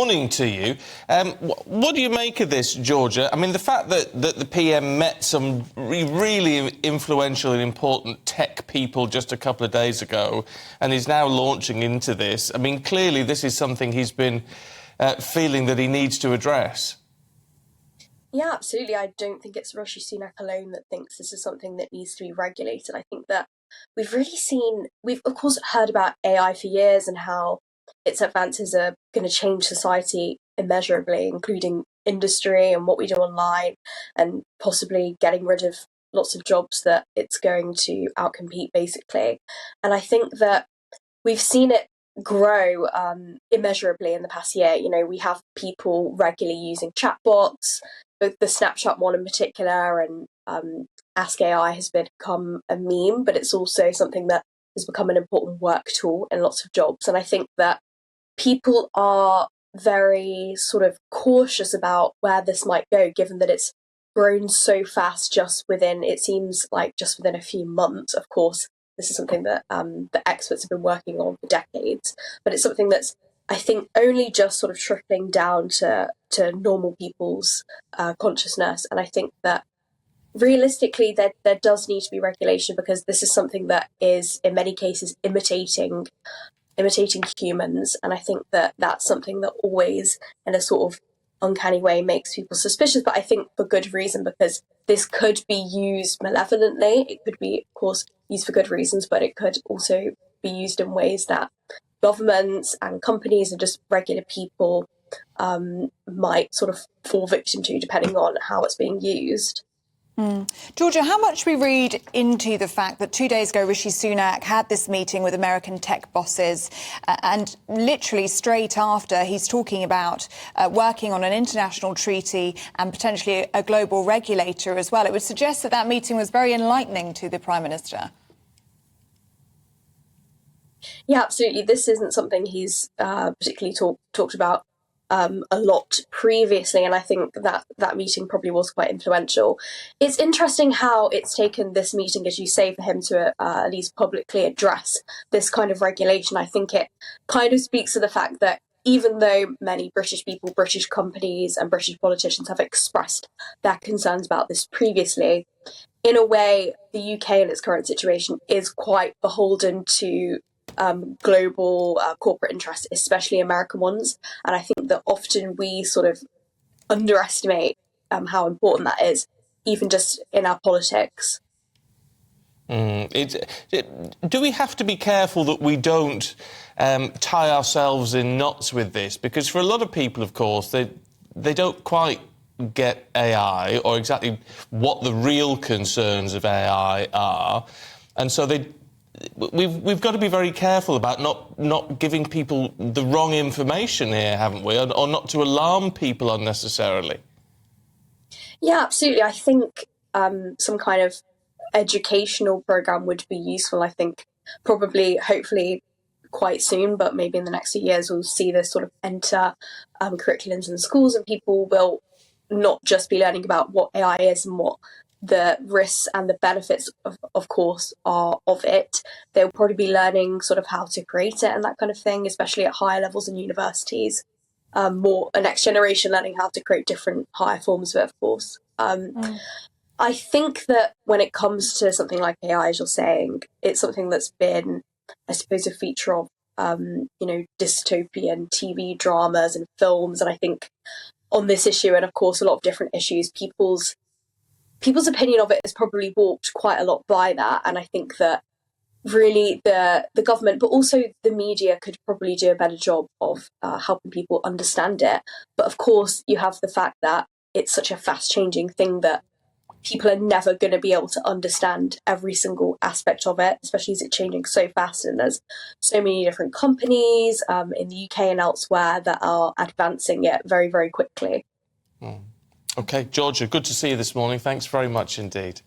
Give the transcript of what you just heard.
Morning to you. What do you make of this, Georgia? I mean, the fact that the PM met some really influential and important tech people just a couple of days ago and is now launching into this. I mean, clearly this is something he's been feeling that he needs to address. Yeah, absolutely. I don't think it's Rishi Sunak alone that thinks this is something that needs to be regulated. I think that we've of course heard about AI for years and how its advances are going to change society immeasurably, including industry and what we do online, and possibly getting rid of lots of jobs that it's going to outcompete, basically. And I think that we've seen it grow immeasurably in the past year. You know, we have people regularly using chatbots, the Snapchat one in particular, and Ask AI has become a meme, but it's also something that has become an important work tool in lots of jobs. And I think that people are very sort of cautious about where this might go, given that it's grown so fast it seems like just within a few months. Of course, this is something that the experts have been working on for decades, but it's something that's, I think, only just sort of trickling down to normal people's consciousness. And I think that realistically, there does need to be regulation, because this is something that is, in many cases, imitating humans. And I think that that's something that always, in a sort of uncanny way, makes people suspicious. But I think for good reason, because this could be used malevolently. It could be, of course, used for good reasons, but it could also be used in ways that governments and companies and just regular people might sort of fall victim to, depending on how it's being used. Georgia, how much we read into the fact that 2 days ago Rishi Sunak had this meeting with American tech bosses and literally straight after he's talking about working on an international treaty and potentially a global regulator as well. It would suggest that that meeting was very enlightening to the Prime Minister. Yeah, absolutely. This isn't something he's particularly talked about a lot previously, and I think that meeting probably was quite influential. It's interesting how it's taken this meeting, as you say, for him to at least publicly address this kind of regulation. I think it kind of speaks to the fact that even though many British people, British companies and British politicians have expressed their concerns about this previously, in a way, the UK in its current situation is quite beholden to global corporate interests, especially American ones. And I think that often we sort of underestimate how important that is, even just in our politics. Do we have to be careful that we don't tie ourselves in knots with this? Because for a lot of people, of course, they don't quite get AI or exactly what the real concerns of AI are. And so we've got to be very careful about not giving people the wrong information here, haven't we? Or not to alarm people unnecessarily. Yeah, absolutely. I think some kind of educational program would be useful. I think probably, hopefully, quite soon, but maybe in the next few years, we'll see this sort of enter curriculums in schools, and people will not just be learning about what AI is and what the risks and the benefits of course are of it. They'll probably be learning sort of how to create it and that kind of thing, especially at higher levels in universities. More a next generation learning how to create different higher forms of it, of course. I think that when it comes to something like AI, as you're saying, it's something that's been, I suppose, a feature of dystopian TV dramas and films. And I think on this issue, and of course a lot of different issues, people's opinion of it is probably warped quite a lot by that. And I think that really the government, but also the media, could probably do a better job of helping people understand it. But of course, you have the fact that it's such a fast-changing thing that people are never going to be able to understand every single aspect of it, especially as it's changing so fast. And there's so many different companies in the UK and elsewhere that are advancing it very, very quickly. OK, Georgia, good to see you this morning. Thanks very much indeed.